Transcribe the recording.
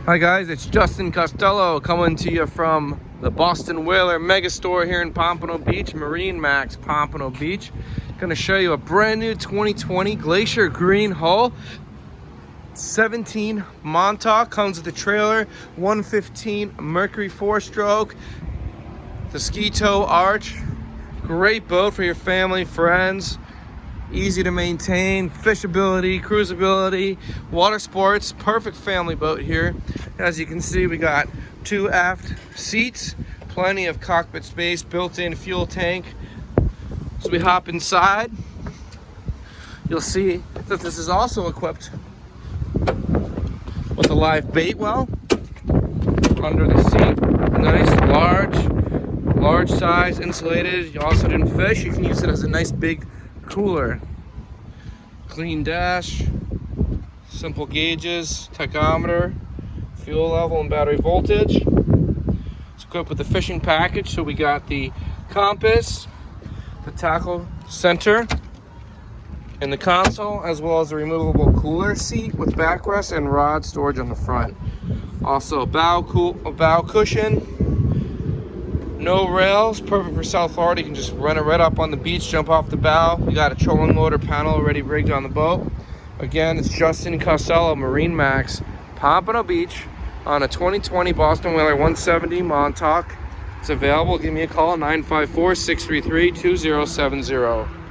Hi guys, it's Justin Costello coming to you from the Boston Whaler Mega Store here in Pompano Beach, MarineMax Pompano Beach. Going to show you a brand new 2020 Glacier Green hull. 17 Montauk, comes with a trailer, 115 Mercury 4-stroke, the ski tow arch. Great boat for your family, friends. Easy to maintain, fishability, cruisability, water sports, perfect family boat here. As you can see, we got 2 aft seats, plenty of cockpit space, built-in fuel tank. So we hop inside. You'll see that this is also equipped with a live bait well under the seat. Nice, large size, insulated. You also didn't fish. You can use it as a nice big cooler. Clean dash, simple gauges, tachometer, fuel level and battery voltage. It's equipped with the fishing package, so we got the compass, the tackle center, and the console, as well as a removable cooler seat with backrest and rod storage on the front. Also a bow cushion. No rails, perfect for South Florida. You can just run it right up on the beach, jump off the bow. We got a trolling motor panel already rigged on the boat. Again, it's Justin Costello, MarineMax, Pompano Beach, on a 2020 Boston Whaler 170 Montauk. It's available. Give me a call, 954-633-2070.